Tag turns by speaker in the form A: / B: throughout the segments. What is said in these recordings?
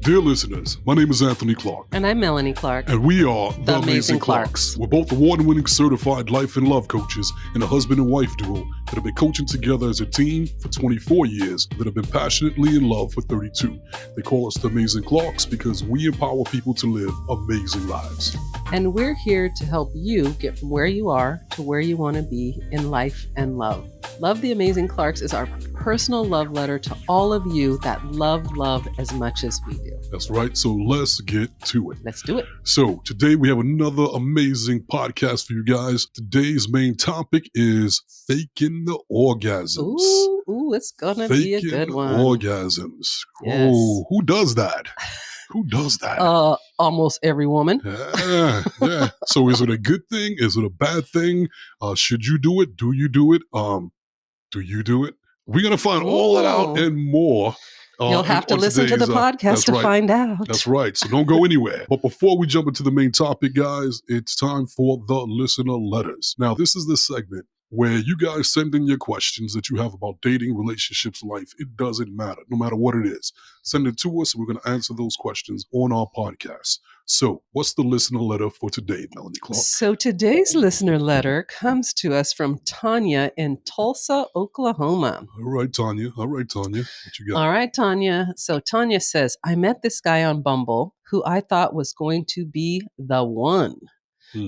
A: Dear listeners, my name is Anthony Clark.
B: And I'm Melanie Clark.
A: And we are
B: The Amazing Clarks.
A: We're both award-winning certified life and love coaches and a husband and wife duo that have been coaching together as a team for 24 years, that have been passionately in love for 32. They call us the Amazing Clarks because we empower people to live amazing lives.
B: And we're here to help you get from where you are to where you want to be in life and love. Love the Amazing Clarks is our personal love letter to all of you that love as much as we do.
A: That's right. So let's get to it.
B: Let's do it.
A: So today we have another amazing podcast for you guys. Today's main topic is faking the orgasms.
B: Ooh, it's gonna be a good one.
A: Orgasms.
B: Yes.
A: Oh, who does that? Who does that?
B: Almost every woman.
A: Yeah. So is it a good thing? Is it a bad thing? Should you do it? Do you do it? Do you do it? We're going to find all that out and more.
B: You'll have to listen to the podcast to find out.
A: That's right. So don't go anywhere. But before we jump into the main topic, guys, it's time for the listener letters. Now, this is the segment where you guys send in your questions that you have about dating, relationships, life. It doesn't matter, no matter what it is. Send it to us, and we're going to answer those questions on our podcast. So what's the listener letter for today, Melanie Clark?
B: So today's listener letter comes to us from Tanya in Tulsa, Oklahoma.
A: All right, Tanya. What you got?
B: All right, Tanya. So Tanya says, I met this guy on Bumble who I thought was going to be the one.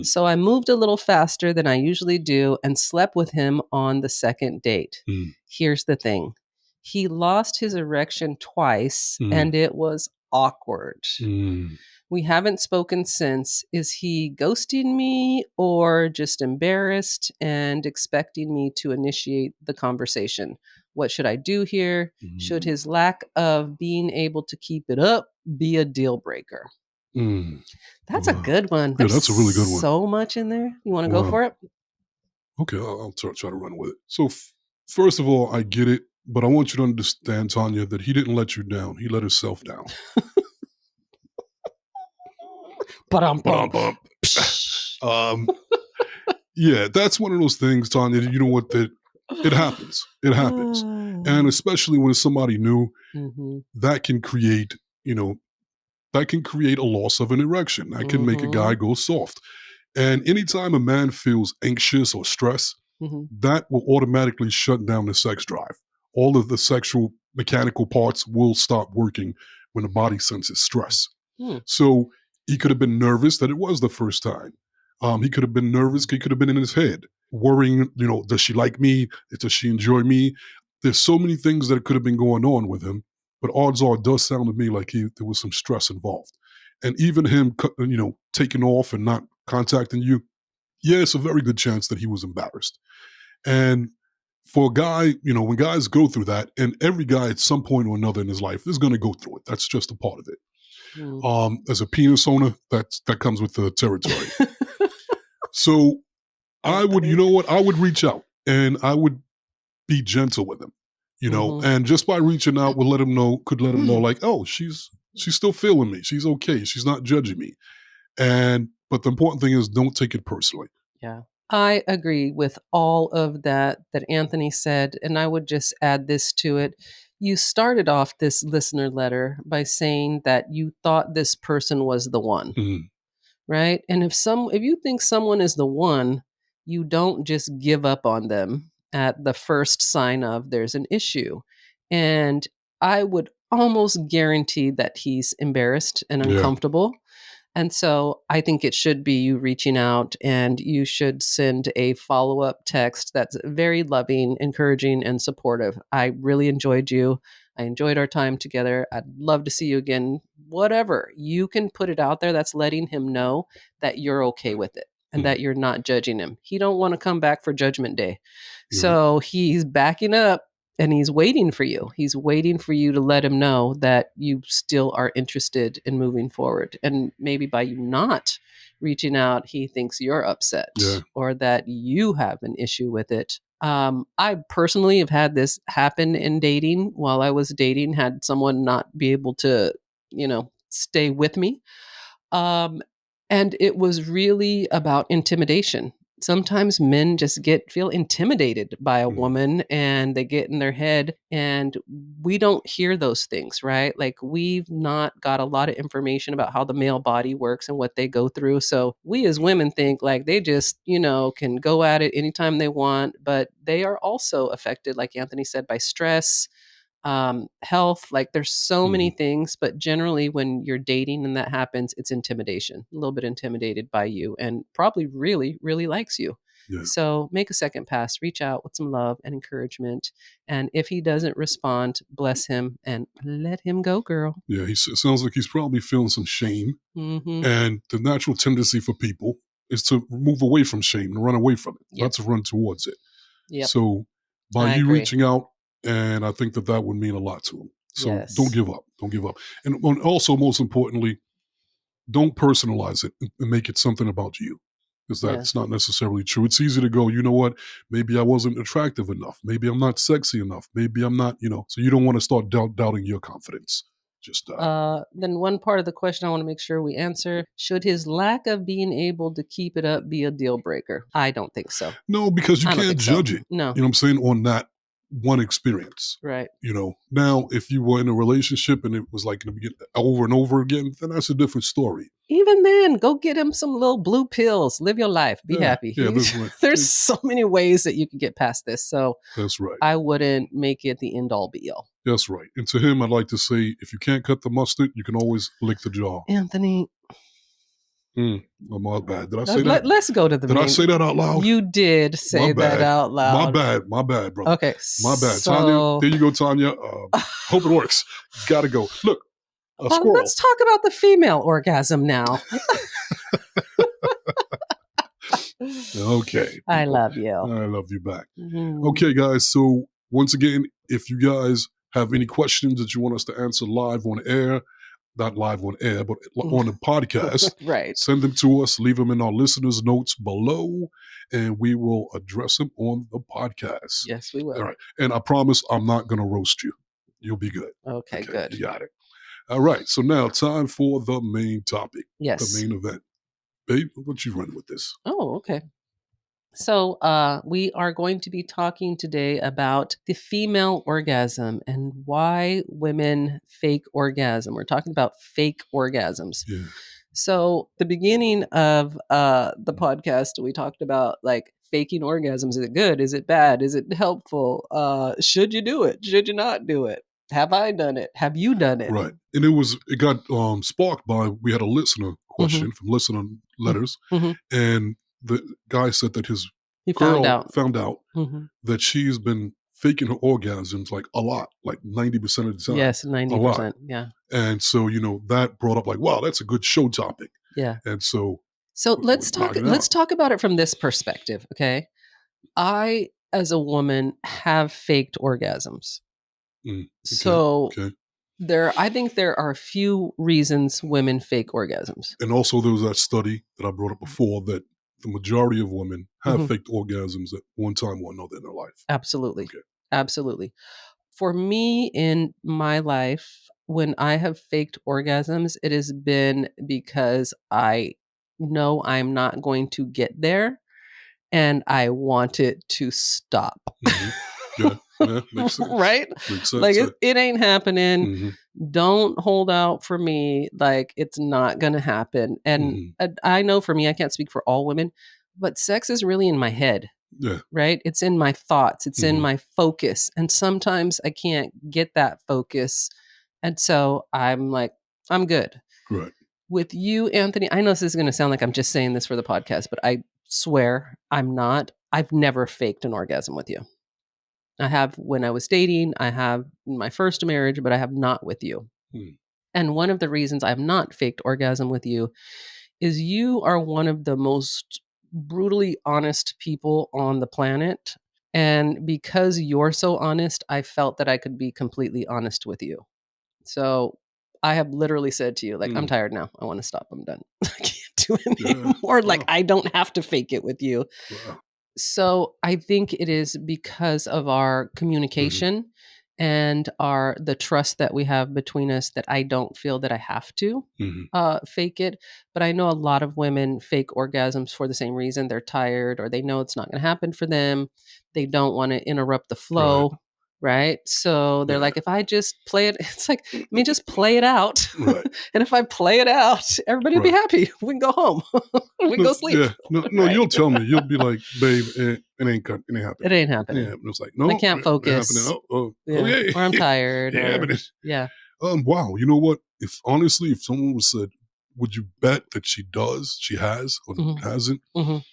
B: So I moved a little faster than I usually do and slept with him on the second date. Here's the thing. He lost his erection twice and it was awkward. We haven't spoken since. Is he ghosting me or just embarrassed and expecting me to initiate the conversation? What should I do here? Should his lack of being able to keep it up be a deal breaker? That's a good one.
A: Yeah, that's a really good one.
B: So much in there. You want to go for it?
A: Okay, I'll try to run with it. So first of all, I get it, but I want you to understand, Tanya, that he didn't let you down. He let himself down. Yeah, that's one of those things, Tanya. You know what? That it happens. It happens, and especially when it's somebody new, that can create, a loss of an erection. That can make a guy go soft. And anytime a man feels anxious or stressed, that will automatically shut down the sex drive. All of the sexual mechanical parts will stop working when the body senses stress. So he could have been nervous that it was the first time. He could have been nervous. He could have been in his head, worrying, does she like me? Does she enjoy me? There's so many things that could have been going on with him. But odds are, it does sound to me like there was some stress involved. And even him, taking off and not contacting you, it's a very good chance that he was embarrassed. And for a guy, when guys go through that, and every guy at some point or another in his life is going to go through it. That's just a part of it. As a penis owner, that comes with the territory. So I would, I would reach out and I would be gentle with him, and just by reaching out, could let him know like, oh, she's still feeling me. She's okay. She's not judging me. But the important thing is, don't take it personally.
B: Yeah. I agree with all of that Anthony said. And I would just add this to it. You started off this listener letter by saying that you thought this person was the one, right? And if you think someone is the one, you don't just give up on them at the first sign of there's an issue. And I would almost guarantee that he's embarrassed and uncomfortable. And so I think it should be you reaching out, and you should send a follow-up text that's very loving, encouraging, and supportive. I really enjoyed you. I enjoyed our time together. I'd love to see you again. Whatever. You can put it out there. That's letting him know that you're okay with it and that you're not judging him. He don't want to come back for Judgment Day. So he's backing up. And he's waiting for you. He's waiting for you to let him know that you still are interested in moving forward. And maybe by you not reaching out, he thinks you're upset or that you have an issue with it. I personally have had this happen in dating. While I was dating, had someone not be able to, stay with me. And it was really about intimidation. sometimes men just feel intimidated by a
A: Mhm.
B: woman, and they get in their head, and we don't hear those things, right? Like, we've not got a lot of information about how the male body works and what they go through. So we as women think like they just, can go at it anytime they want, but they are also affected, like Anthony said, by stress, health. Like, there's so many
A: Mhm.
B: things, but generally when you're dating and that happens, it's intimidation, a little bit intimidated by you, and probably really, really likes you.
A: Yeah.
B: So make a second pass, reach out with some love and encouragement. And if he doesn't respond, bless him and let him go, girl.
A: Yeah. It sounds like he's probably feeling some shame.
B: Mm-hmm.
A: And the natural tendency for people is to move away from shame and run away from it, not
B: Yep.
A: to run towards it.
B: Yep.
A: So by
B: I
A: you
B: agree.
A: reaching out, and I think that that would mean a lot to him. So don't
B: Yes.
A: give up. Don't give up. And also, most importantly, don't personalize it and make it something about you, because
B: Yeah.
A: that's not necessarily true. It's easy to go, you know what? Maybe I wasn't attractive enough. Maybe I'm not sexy enough. Maybe I'm not, so you don't want to start doubting your confidence. Just,
B: Then one part of the question I want to make sure we answer: should his lack of being able to keep it up be a deal breaker? I don't think so.
A: no, because you
B: I don't
A: can't
B: think so.
A: judge it,
B: No.
A: you know what I'm saying, on that one experience.
B: Right.
A: Now, if you were in a relationship and it was like going to be over and over again, then that's a different story.
B: Even then, go get him some little blue pills. Live your life. Be
A: Yeah,
B: happy.
A: yeah, that's right.
B: There's so many ways that you can get past this. So
A: That's right.
B: I wouldn't make it the end all be all.
A: That's right. And to him, I'd like to say, if you can't cut the mustard, you can always lick the jar.
B: Anthony,
A: Oh, my bad. Did I say that?
B: let's go to the
A: Did I
B: main.
A: say that out loud?
B: You did
A: My
B: say that
A: bad.
B: out
A: My
B: loud.
A: bad. My bad, brother.
B: Okay,
A: My bad. Tanya,
B: so
A: there you go, Tanya. Hope it works. Gotta go. Look, a squirrel.
B: let's talk about the female orgasm now.
A: Okay,
B: I
A: people.
B: love you.
A: I love you back.
B: Mhm.
A: Okay, guys. So once again, if you guys have any questions that you want us to answer live on air, not live on air, but on the podcast,
B: Right.
A: send them to us. Leave them in our listeners' notes below, and we will address them on the podcast.
B: Yes, we
A: All
B: will.
A: right. And I promise I'm not going to roast you. You'll be good.
B: Okay,
A: Okay,
B: good.
A: you got it. All right. So now time for the main topic, the
B: Yes.
A: main event. Babe, what you running with this?
B: Oh, okay. So, we are going to be talking today about the female orgasm and why women fake orgasm. We're talking about fake orgasms.
A: Yeah.
B: So, the beginning of the podcast, we talked about like faking orgasms. Is it good? Is it bad? Is it helpful? Should you do it? Should you not do it? Have I done it? Have you done it?
A: Right. And it got sparked by, we had a listener
B: Mm-hmm.
A: question from listener letters,
B: Mm-hmm.
A: and the guy said that his
B: He found
A: girl
B: out.
A: found out
B: Mm-hmm.
A: that she's been faking her orgasms like a lot, like 90% of the time,
B: Yes,
A: a lot.
B: 90%. Yeah.
A: And so, that brought up like, wow, that's a good show topic.
B: Yeah.
A: And so
B: So
A: we're knocking it
B: let's
A: out.
B: talk about it from this perspective, okay? I, as a woman, have faked orgasms.
A: Okay.
B: So
A: Okay.
B: I think there are a few reasons women fake orgasms.
A: And also there was that study that I brought up before that the majority of women have
B: Mhm.
A: faked orgasms at one time or another in their life.
B: Absolutely.
A: Okay.
B: Absolutely. For me in my life, when I have faked orgasms, it has been because I know I'm not going to get there and I want it to stop.
A: Mm-hmm. Yeah, makes sense.
B: Right?
A: Makes
B: Like,
A: sense.
B: it ain't happening.
A: Mm-hmm.
B: Don't hold out for me. Like, it's not going to happen. And
A: Mm-hmm.
B: I know for me, I can't speak for all women, but sex is really in my head,
A: Yeah.
B: right? It's in my thoughts, it's in
A: Mm-hmm.
B: my focus. And sometimes I can't get that focus. And so I'm like, I'm good.
A: Right.
B: With you, Anthony, I know this is going to sound like I'm just saying this for the podcast, but I swear I'm not. I've never faked an orgasm with you. I have when I was dating, I have in my first marriage, but I have not with you.
A: Mm.
B: And one of the reasons I've not faked orgasm with you is you are one of the most brutally honest people on the planet. And because you're so honest, I felt that I could be completely honest with you. So I have literally said to you, like, I'm
A: Mm.
B: tired now. I want to stop. I'm done. I can't do it
A: Yeah.
B: anymore. Like,
A: Wow.
B: I don't have to fake it with you.
A: Wow.
B: So I think it is because of our
A: Mm-hmm.
B: communication and the trust that we have between us, that I don't feel that I have to
A: Mhm.
B: fake it. But I know a lot of women fake orgasms for the same reason. They're tired, or they know it's not going to happen for them. They don't want to interrupt the
A: Right.
B: flow. Right. So they're
A: Yeah.
B: like, if I just play it, it's like, I mean, just play it out.
A: Right.
B: And if I play it out, everybody will be
A: Right.
B: happy. We can go home. We can
A: No,
B: go sleep.
A: yeah. No,
B: Right.
A: you'll tell me. You'll be like, "Babe, it ain't
B: It
A: happening."
B: ain't
A: Yeah,
B: happening.
A: and it's like,
B: I
A: "No,
B: can't
A: it ain't happening."
B: focus.
A: "Oh,
B: Yeah.
A: okay."
B: Or I'm tired,
A: Yeah,
B: or
A: but it
B: yeah.
A: wow, you know what? If honestly, if someone was said, "Would you bet that she has or
B: Mhm.
A: hasn't?"
B: Mhm.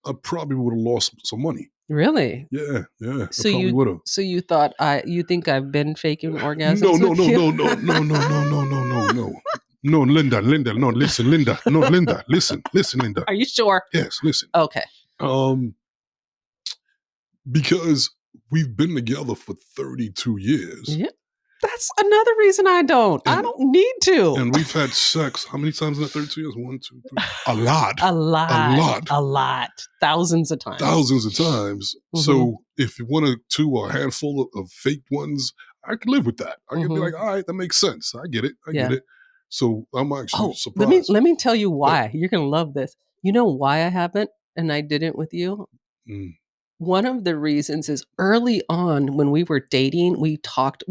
A: I probably would have lost some money.
B: Really?
A: Yeah, yeah, I
B: So
A: probably
B: you
A: would have.
B: so you thought you think I've been faking
A: No,
B: orgasms
A: no,
B: with
A: no,
B: you?
A: no, no, no, no, no, no, no, no, no. No, Linda, no, listen, Linda, no, Linda, listen, Linda.
B: Are you sure?
A: Yes, listen.
B: Okay.
A: Um, because we've been together for 32 years
B: Yeah. That's another reason I don't. I
A: and
B: don't need to.
A: and we've had sex how many times in that 32 years? One, two, three. A lot.
B: A
A: A
B: lot.
A: lot.
B: A lot. Thousands of times.
A: Thousands of times.
B: Mhm.
A: So if one or two or a handful of fake ones, I can live with that. I can be
B: Mhm.
A: like, all right, that makes sense. I get it. I get
B: Yeah.
A: it. So I'm actually
B: Oh,
A: surprised.
B: let me tell you
A: But
B: why. You're going to love this. You know why I haven't and I didn't with you?
A: mm,
B: One of the reasons is early on when we were dating, we've talked,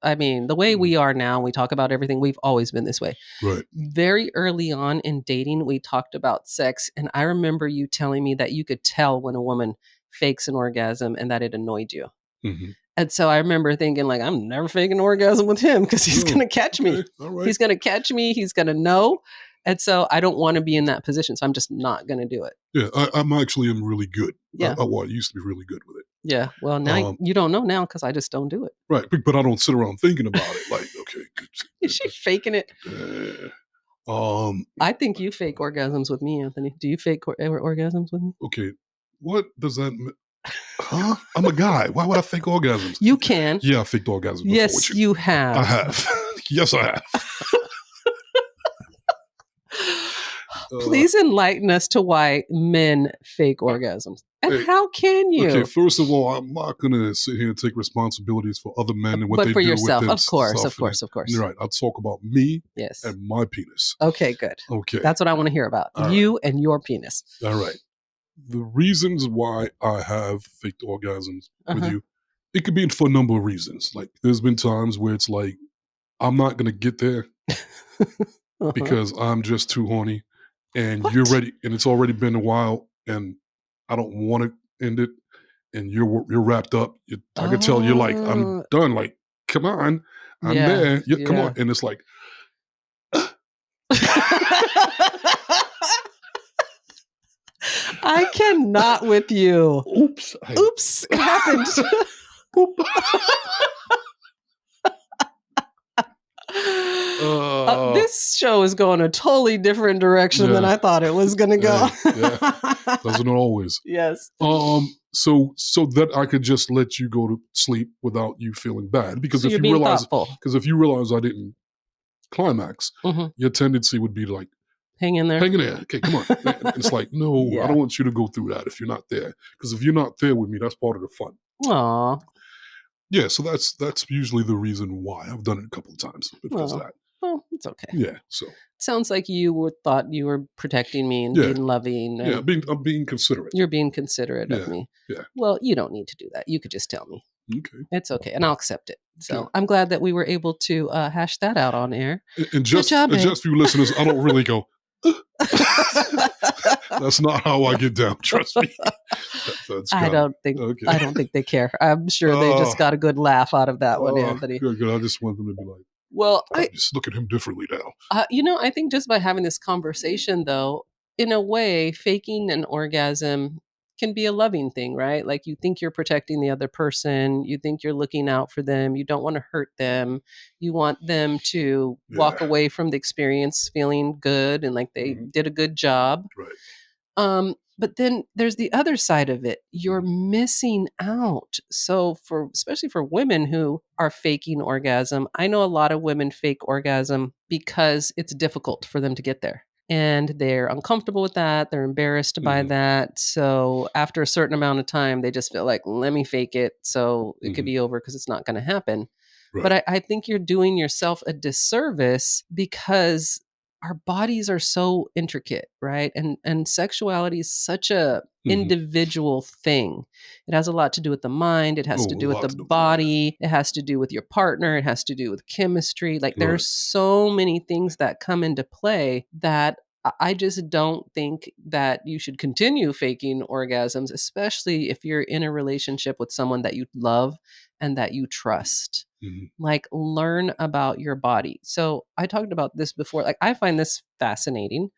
B: I mean, the way
A: mm,
B: we are now, we talk about everything, we've always been this way.
A: right.
B: Very early on in dating, we talked about sex, and I remember you telling me that you could tell when a woman fakes an orgasm and that it annoyed you.
A: Hmm.
B: And so I remember thinking like, I'm never faking an orgasm with him because he's
A: Oh,
B: going to catch me.
A: okay. All right.
B: He's going to catch me. He's going to know. And so I don't want to be in that position. So I'm just not going to do it.
A: Yeah, I'm actually am really good.
B: Yeah.
A: Well, I used to be really good with it.
B: Yeah. Well, now
A: Um,
B: you don't know now because I just don't do it.
A: right, but I don't sit around thinking about it. Like, okay,
B: Is she faking it?
A: um,
B: I think you fake orgasms with me, Anthony. Do you fake orgasms with me?
A: okay, what does that? Huh? I'm a guy. Why would I fake orgasms?
B: You can.
A: Yeah, I faked orgasms before with
B: Yes,
A: you.
B: you
A: I
B: have.
A: have. Yes, I have. Uh,
B: Please enlighten us to why men fake
A: uh,
B: orgasms. And
A: hey,
B: how can
A: okay.
B: you?
A: First of all, I'm not gonna sit here and take responsibilities for other men and what
B: But
A: they
B: for
A: do with
B: yourself,
A: them
B: of course, of
A: stuff. And
B: course, of course.
A: right, I'll talk about me
B: Yes.
A: and my penis.
B: Okay, good.
A: Okay.
B: That's what I want to hear about.
A: All right.
B: You and your penis.
A: All right. The reasons why I have faked orgasms with
B: Uh-huh.
A: you, it could be for a number of reasons. Like, there's been times where it's like, I'm not going to get there
B: Uh-huh.
A: because I'm just too horny and you're
B: What?
A: ready and it's already been a while and I don't want to end it and you're wrapped up. I could tell you're like, I'm
B: Oh,
A: done. Like, come on, I'm
B: yeah,
A: there. Come on.
B: yeah.
A: And it's like,
B: I cannot with you.
A: oops,
B: Oops, it happened.
A: oop.
B: This show is going a totally different direction than
A: Yeah.
B: I thought it was going to go.
A: Hey, yeah. Doesn't it always?
B: Yes.
A: So that I could just let you go to sleep without you feeling bad.
B: So you're being thoughtful.
A: Because if you realize I didn't climax,
B: Mhm.
A: your tendency would be like,
B: Hang in there.
A: hang in there. Okay, come on. And it's like, no, I
B: Yeah.
A: don't want you to go through that if you're not there. Because if you're not there with me, that's part of the fun.
B: Aw.
A: Yeah, so that's usually the reason why. I've done it a couple of times because of
B: Well,
A: that.
B: well, it's okay.
A: Yeah. So
B: Sounds like thought you were protecting me and
A: yeah.
B: being loving,
A: Yeah.
B: and
A: I'm being considerate.
B: you're being considerate of
A: Yeah.
B: me.
A: Yeah.
B: Well, you don't need to do that. You could just tell me.
A: Okay.
B: It's okay, and I'll accept it.
A: Okay.
B: So I'm glad that we were able to hash that out on air.
A: And
B: Good job, babe.
A: just for you listeners, I don't really go. That's not how I get down. Trust me. That's
B: I
A: kind of
B: don't think
A: okay.
B: I don't think they care. I'm sure they
A: Oh,
B: just got a good laugh out of that one, Anthony.
A: good, good. I just want them to be like,
B: Well,
A: I just look at him differently now.
B: I think just by having this conversation, though, in a way, faking an orgasm can be a loving thing, right? Like you think you're protecting the other person, you think you're looking out for them, you don't want to hurt them, you want them to walk
A: Yeah.
B: away from the experience feeling good and like they
A: Mhm.
B: did a good job.
A: Right.
B: But then there's the other side of it. You're missing out. So especially for women who are faking orgasm, I know a lot of women fake orgasm because it's difficult for them to get there. and they're uncomfortable with that. They're embarrassed by
A: Mhm.
B: that. So after a certain amount of time, they just feel like, let me fake it so it could
A: Mhm.
B: be over because it's not going to happen. But
A: Right.
B: I think you're doing yourself a disservice because our bodies are so intricate, right? And sexuality is such a
A: Mhm.
B: individual thing. It has a lot to do with the mind, it has
A: Oh,
B: to
A: a
B: do with the
A: lot to do with the mind.
B: body, it has to do with your partner, it has to do with chemistry. Like there are
A: Right.
B: so many things that come into play that I just don't think that you should continue faking orgasms, especially if you're in a relationship with someone that you love and that you trust.
A: Mhm.
B: Like, learn about your body. So, I talked about this before. Like, I find this fascinating.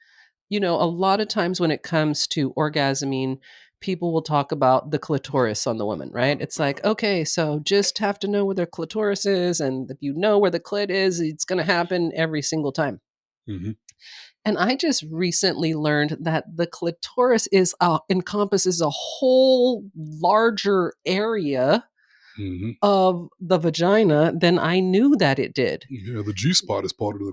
B: A lot of times when it comes to orgasming, people will talk about the clitoris on the woman, right? It's like, okay, so just have to know where the clitoris is. And if you know where the clit is, it's going to happen every single time.
A: Mhm.
B: And I just recently learned that the clitoris encompasses a whole larger area
A: Mhm.
B: of the vagina than I knew that it did.
A: Yeah, the G spot is part of the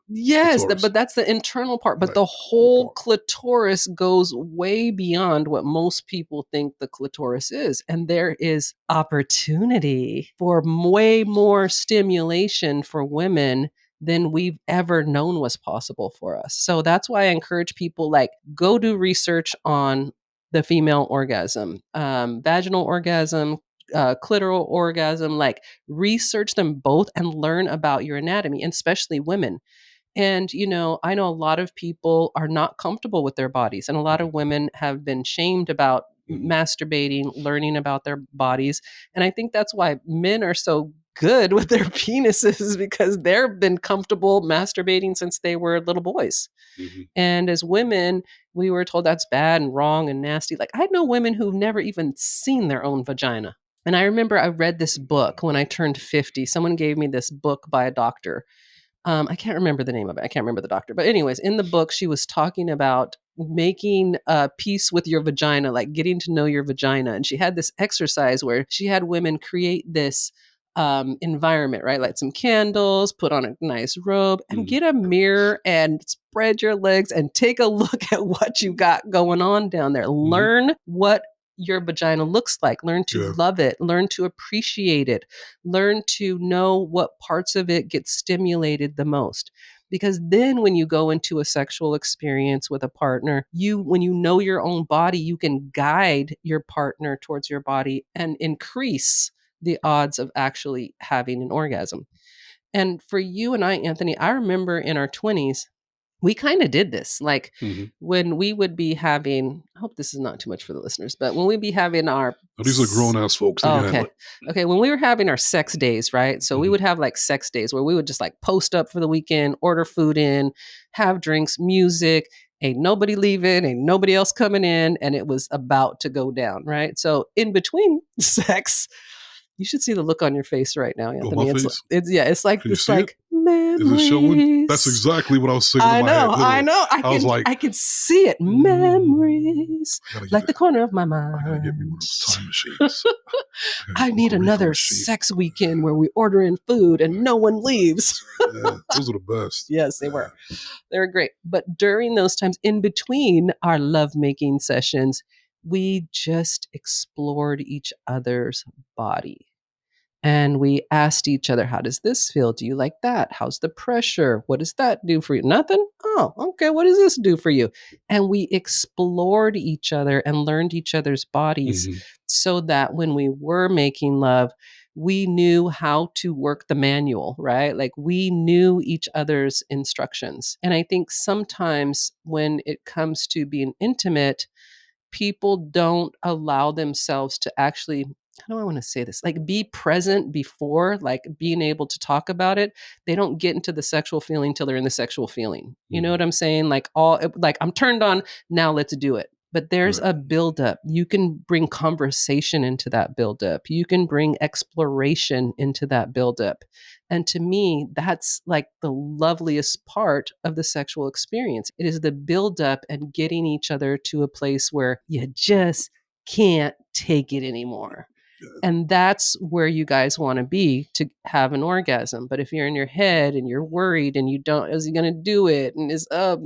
B: Yes,
A: clitoris.
B: but that's the internal part, but
A: Right.
B: the
A: Whole
B: whole
A: part.
B: clitoris goes way beyond what most people think the clitoris is. And there is opportunity for way more stimulation for women than we've ever known was possible for us. So that's why I encourage people, like, go do research on the female orgasm, vaginal orgasm, clitoral orgasm, like research them both and learn about your anatomy, and especially women. And, I know a lot of people are not comfortable with their bodies, and a lot of women have been shamed about
A: Mhm.
B: masturbating, learning about their bodies. And I think that's why men are so good with their penises because they've been comfortable masturbating since they were little boys.
A: Mhm.
B: And as women, we were told that's bad and wrong and nasty. Like, I know women who've never even seen their own vagina. And I remember I read this book when I turned 50. Someone gave me this book by a doctor. I can't remember the name of it. I can't remember the doctor. But anyways, in the book, she was talking about making peace with your vagina, like getting to know your vagina. And she had this exercise where she had women create this environment, right? Light some candles, put on a nice robe, and
A: Mhm.
B: get a mirror and spread your legs and take a look at what you got going on down there.
A: Mhm.
B: Learn what your vagina looks like. Learn to
A: Yeah.
B: love it. Learn to appreciate it. Learn to know what parts of it get stimulated the most. Because then when you go into a sexual experience with a partner, when you know your own body, you can guide your partner towards your body and increase the odds of actually having an orgasm. And for you and I, Anthony, I remember in our 20s, we kind of did this. Like
A: Mhm.
B: when we would be having, I hope this is not too much for the listeners, but when we'd be having our
A: Now, these are grown ass folks. They
B: Oh,
A: can handle
B: okay.
A: it.
B: Okay, when we were having our sex days, right? So we
A: Mhm.
B: would have like sex days where we would just like post up for the weekend, order food in, have drinks, music, ain't nobody leaving, ain't nobody else coming in, and it was about to go down, right? So in between sex, you should see the look on your face right now,
A: On my
B: Anthony. It's
A: face.
B: it's yeah, it's like
A: Can you
B: it's
A: see it?
B: like
A: Is it showing? That's
B: memories.
A: exactly what I was thinking in
B: I
A: my head.
B: know, I
A: Literally,
B: know. I
A: I was
B: can
A: like,
B: I can see it.
A: mm,
B: Memories
A: I gotta get
B: like
A: it.
B: the corner of my
A: I gotta get me one of
B: mind.
A: those time machines. I gotta
B: I
A: get me
B: need
A: my reefer
B: another
A: machine.
B: sex weekend where we order in food and no one leaves.
A: Yeah, those are the best.
B: Yes, they
A: Yeah.
B: were. They were great. But during those times, in between our lovemaking sessions, we just explored each other's body. And we asked each other, how does this feel? Do you like that? How's the pressure? What does that do for you? Nothing? Oh, okay. What does this do for you? And we explored each other and learned each other's bodies
A: Mhm.
B: so that when we were making love, we knew how to work the manual, right? Like we knew each other's instructions. And I think sometimes when it comes to being intimate, people don't allow themselves to actually, how do I want to say this? Like be present before, like being able to talk about it. They don't get into the sexual feeling till they're in the sexual feeling. You know
A: Mhm.
B: what I'm saying? Like I'm turned on, now let's do it. But there's
A: Right.
B: a buildup. You can bring conversation into that buildup. You can bring exploration into that buildup. And to me, that's like the loveliest part of the sexual experience. It is the buildup and getting each other to a place where you just can't take it anymore. And that's where you guys want to be to have an orgasm. But if you're in your head and you're worried and you don't, is he going to do it? And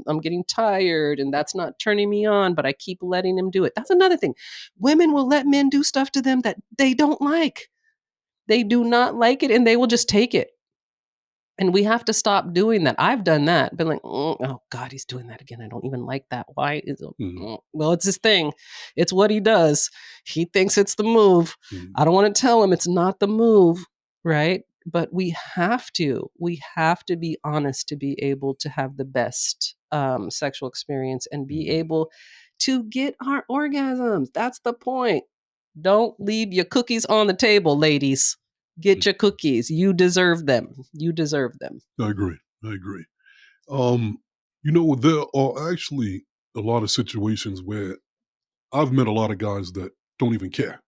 B: I'm getting tired and that's not turning me on, but I keep letting him do it. That's another thing. Women will let men do stuff to them that they don't like. They do not like it and they will just take it. And we have to stop doing that. I've done that. Been like, oh God, he's doing that again. I don't even like that. Why is it?
A: Mhm.
B: Well, it's his thing. It's what he does. He thinks it's the move.
A: Mhm.
B: I don't want to tell him it's not the move, right? But we have to. We have to be honest to be able to have the best sexual experience and be
A: Mhm.
B: able to get our orgasms. That's the point. Don't leave your cookies on the table, ladies. Get your cookies. You deserve them. You deserve them.
A: I agree. I agree. Um, there are actually a lot of situations where I've met a lot of guys that don't even care.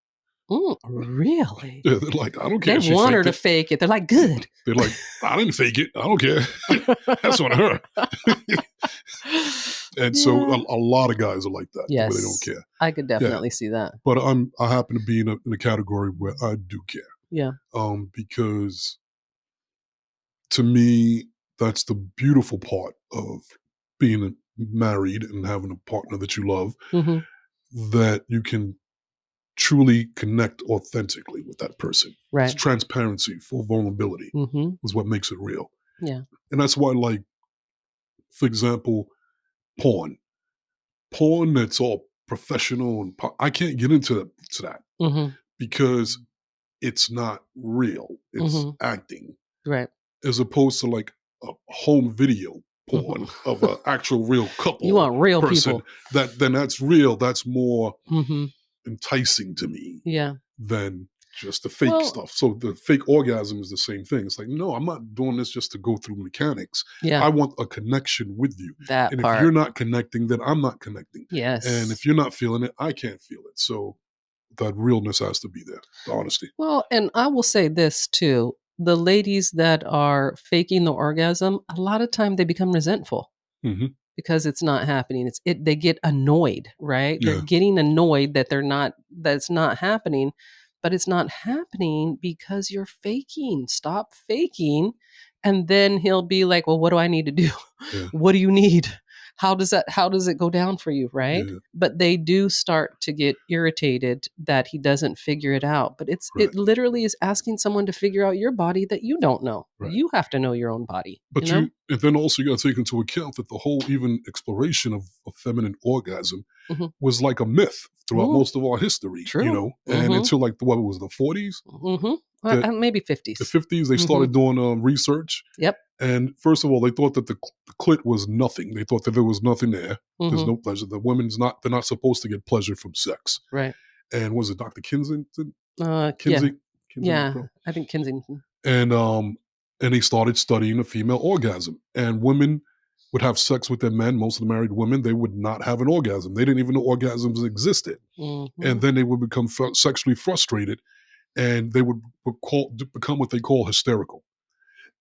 B: Really?
A: Yeah, they're like, I don't care
B: They
A: if she
B: want her
A: faked
B: to
A: it.
B: fake it. They're like, good.
A: They're like, I didn't fake it. I don't care. That's on her. And so
B: Yeah.
A: a lot of guys are like that, where they don't
B: Yes.
A: care.
B: I could
A: Yeah,
B: definitely see that.
A: but I happen to be in a category where I do care.
B: Yeah.
A: Because to me, that's the beautiful part of being married and having a partner that you love,
B: Mhm.
A: that you can truly connect authentically with that person. It's
B: Right.
A: transparency, full vulnerability
B: Mhm.
A: is what makes it real.
B: Yeah.
A: And that's why, like, for example, porn. Porn that's all professional and I can't get into that
B: Mhm.
A: because it's not real. It's
B: Mhm.
A: acting,
B: Right.
A: as opposed to like a home video
B: Mhm.
A: porn of an actual real
B: You
A: couple
B: want real
A: person.
B: people.
A: That's real. That's more
B: Mhm.
A: enticing to me
B: Yeah.
A: than just the fake
B: Well,
A: stuff. So the fake orgasm is the same thing. It's like, no, I'm not doing this just to go through mechanics.
B: yeah,
A: I want a connection with you.
B: that
A: And if you're
B: part.
A: not connecting, then I'm not connecting. And if
B: Yes.
A: you're not feeling it, I can't feel it. So that realness has to be there, the honesty.
B: Well, and I will say this too. The ladies that are faking the orgasm, a lot of time they become resentful
A: Hmm.
B: because it's not happening. They get annoyed, right? They're
A: Yeah,
B: getting annoyed that that's not happening, but it's not happening because you're faking. Stop faking. And then he'll be like, "Well, what do I need to do?
A: yeah,
B: What do you need? How does it go down for you?" Right?
A: yeah,
B: But they do start to get irritated that he doesn't figure it out. But it
A: right,
B: literally is asking someone to figure out your body that you don't know.
A: right.
B: You have to know your own body, you
A: But
B: know?
A: and then also you got to take into account that the whole even exploration of feminine orgasm
B: Mhm.
A: was like a myth throughout
B: Mm,
A: most of our history,
B: true.
A: and
B: Mhm.
A: until like what was the 40s,
B: Mhm.
A: the
B: Maybe
A: the
B: 50s.
A: 50s, they
B: Mhm.
A: started doing research.
B: Yep.
A: And first of all, they thought that the clit was nothing. They thought that there was nothing there. There's
B: Mhm.
A: no pleasure. The women's not. They're not supposed to get pleasure from sex.
B: Right.
A: And was it Dr. Kensington?
B: Yeah.
A: Kinsey? Kinsey?
B: Yeah. I think Kensington.
A: And they started studying the female orgasm. And women would have sex with their men. Most of the married women, they would not have an orgasm. They didn't even know orgasms existed. And
B: Mhm.
A: then they would become sexually frustrated, and they become what they call hysterical.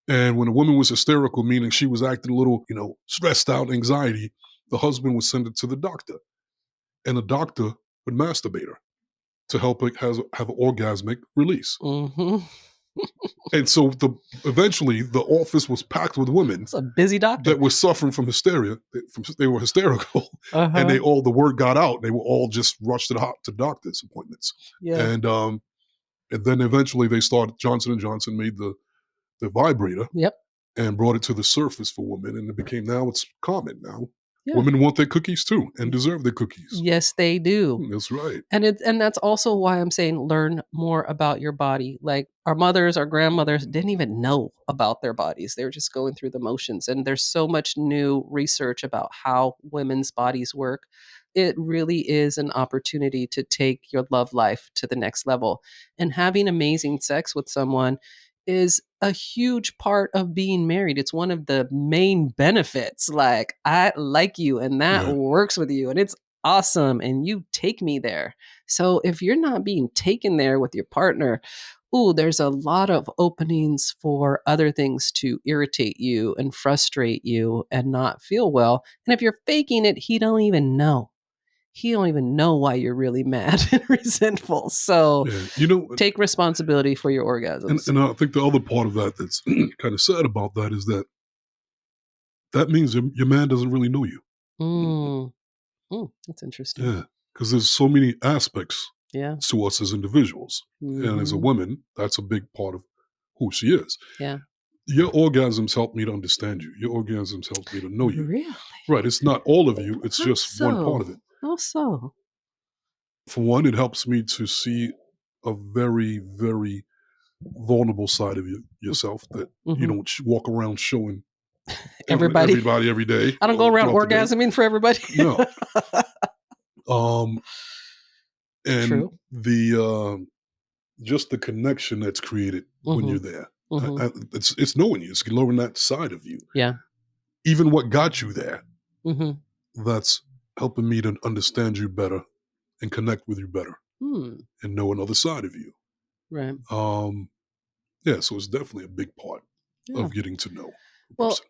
A: And when a woman was hysterical, meaning she was acting a little, stressed out, anxiety, the husband would send it to the doctor, and the doctor would masturbate her to help her have an orgasmic release.
B: Mhm.
A: And so eventually the office was packed with women
B: It's a busy doctor.
A: that were suffering from hysteria. They were hysterical, and
B: Uh-huh.
A: the word got out. They were all just rushed to doctor's appointments,
B: Yeah.
A: and then eventually they started. Johnson and Johnson made the vibrator
B: Yep.
A: and brought it to the surface for women, and it became now it's common now.
B: Yeah.
A: Women want their cookies too and deserve their cookies.
B: Yes, they do.
A: That's right.
B: And that's also why I'm saying learn more about your body. Like our mothers, our grandmothers didn't even know about their bodies. They were just going through the motions. And there's so much new research about how women's bodies work. It really is an opportunity to take your love life to the next level. And having amazing sex with someone is a huge part of being married. It's one of the main benefits. Like, I like you and that
A: Yeah,
B: works with you. And it's awesome. And you take me there. So if you're not being taken there with your partner, ooh, there's a lot of openings for other things to irritate you and frustrate you and not feel well. And if you're faking it, he don't even know. he don't even know why you're really mad and resentful. So
A: Yeah,
B: take responsibility for your orgasms.
A: and I think the other part of that that's kind of sad about that is that means your man doesn't really know you.
B: Mm. That's interesting.
A: Yeah, because there's so many aspects
B: Yeah.
A: to us as individuals, and as a
B: Hmm.
A: woman, that's a big part of who she is.
B: Yeah.
A: Your orgasms help me to understand you. Your orgasms help me to know you.
B: Really?
A: Right? It's not all of you. It's
B: How
A: just one part
B: so?
A: of it.
B: How so?
A: For one, it helps me to see a very, very vulnerable side of yourself that you
B: Mm-hmm.
A: don't walk around showing
B: Everybody.
A: everybody every day
B: I don't go around
A: throughout the day.
B: orgasming for everybody.
A: No. Um, and
B: True.
A: the just the connection that's created when
B: Mm-hmm.
A: you're there.
B: Mm-hmm.
A: It's knowing you. It's knowing that side of you.
B: Yeah.
A: Even what got you there.
B: Mm-hmm.
A: That's helping me to understand you better and connect with you better
B: Hmm.
A: and know another side of you.
B: Right.
A: Um, yeah, so it's definitely a big part
B: Yeah.
A: of getting to know a
B: Well,
A: person.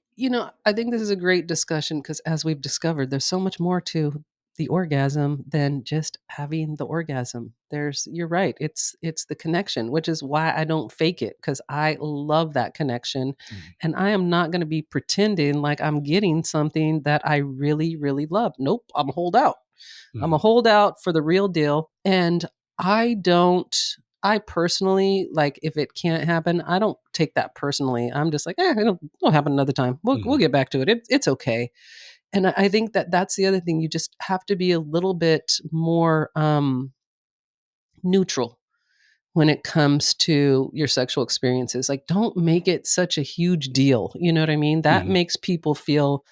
B: I think this is a great discussion because as we've discovered, there's so much more to the orgasm than just having the orgasm. You're right. It's the connection, which is why I don't fake it because I love that connection.
A: Mhm.
B: And I am not going to be pretending like I'm getting something that I really, really love. Nope. I'm a holdout. I'm a
A: Mhm.
B: holdout for the real deal. And I don't, I personally, like, if it can't happen, I don't take that personally. I'm just like, it'll happen another time. We'll
A: Mhm.
B: get back to it. It's okay. And I think that that's the other thing. You just have to be a little bit more neutral when it comes to your sexual experiences. Like, don't make it such a huge deal. You know what I mean? That
A: Mhm.
B: makes people feel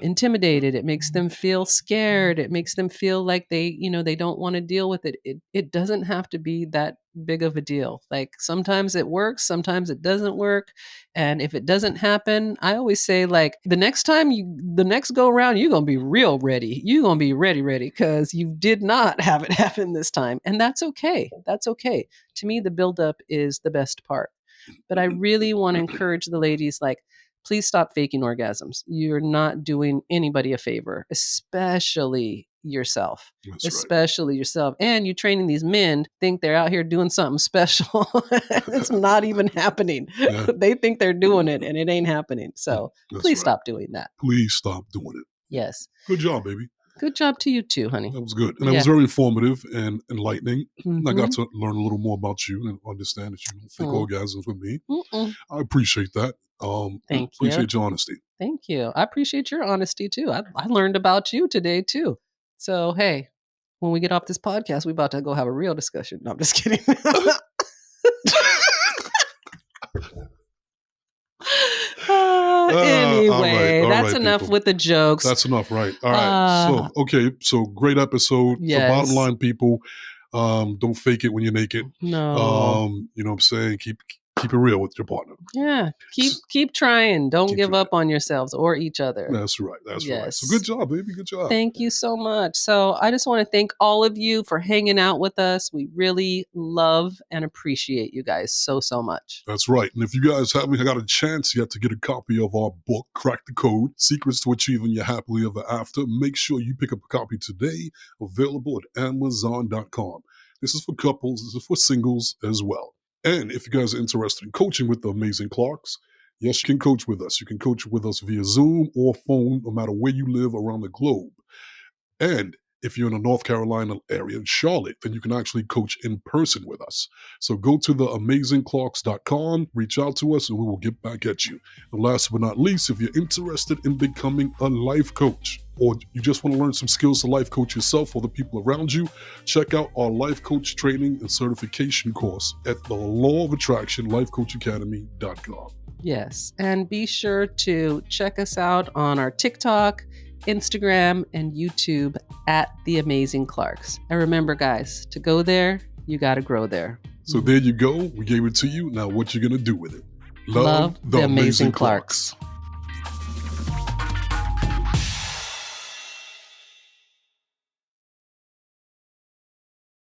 B: intimidated. It makes them feel scared. It makes them feel like they don't want to deal with it. It doesn't have to be that big of a deal. Like sometimes it works, sometimes it doesn't work. And if it doesn't happen, I always say like the next go around, you're gonna be real ready. You're gonna be ready because you did not have it happen this time. And that's okay. That's okay. To me, the buildup is the best part. But I really want to encourage the ladies like, please stop faking orgasms. You're not doing anybody a favor, especially yourself.
A: That's right.
B: Especially yourself. And you're training these men think they're out here doing something special. It's not even happening.
A: Yeah,
B: They think they're doing it and it ain't happening. So
A: that's
B: please
A: right.
B: stop doing that.
A: Please stop doing it.
B: Yes.
A: Good job, baby.
B: Good job to you too, honey.
A: That was good. And that was
B: Yeah.
A: very informative and enlightening. I got
B: Mm-hmm.
A: to learn a little more about you and understand that you don't fake
B: Mm.
A: orgasms with me.
B: Mm-mm.
A: I appreciate that.
B: Thank you.
A: Appreciate your honesty.
B: Thank you. I appreciate your honesty too. I learned about you today too. So hey, when we get off this podcast, we about to go have a real discussion. No, I'm just kidding. Anyway,
A: All
B: that's
A: right,
B: enough
A: people.
B: with the jokes.
A: That's enough, right? All right.
B: Uh,
A: So, okay. So, great episode. So, bottom
B: yes.
A: line, people, don't fake it when you're naked.
B: No.
A: You know what I'm saying? Keep it real with your partner.
B: Yeah.
A: S-
B: Keep trying. Don't
A: Keep
B: give
A: trying.
B: up on yourselves or each other.
A: That's right. That's right. So, good
B: Yes.
A: job, baby. Good job.
B: Thank you so much. So, I just want to thank all of you for hanging out with us. We really love and appreciate you guys so much.
A: That's right. And if you guys haven't got a chance yet to get a copy of our book, Crack the Code, Secrets to Achieving Your Happily Ever After, make sure you pick up a copy today, available at Amazon.com. This is for couples, this is for singles as well. And if you guys are interested in coaching with the amazing Clarks, yes, you can coach with us. You can coach with us via Zoom or phone, no matter where you live around the globe. And if you're in the North Carolina area in Charlotte, then you can actually coach in person with us. So go to theamazingclarks.com, reach out to us, and we will get back at you. And last but not least, if you're interested in becoming a life coach, or you just want to learn some skills to life coach yourself or the people around you, check out our life coach training and certification course at the Law of Attraction lifecoachacademy.com.
B: Yes. And be sure to check us out on our TikTok, Instagram, and YouTube at The Amazing Clarks. And remember, guys, to go there, you got to grow there.
A: So there you go. We gave it to you. Now what you going to do with it?
B: Love the Amazing Clarks.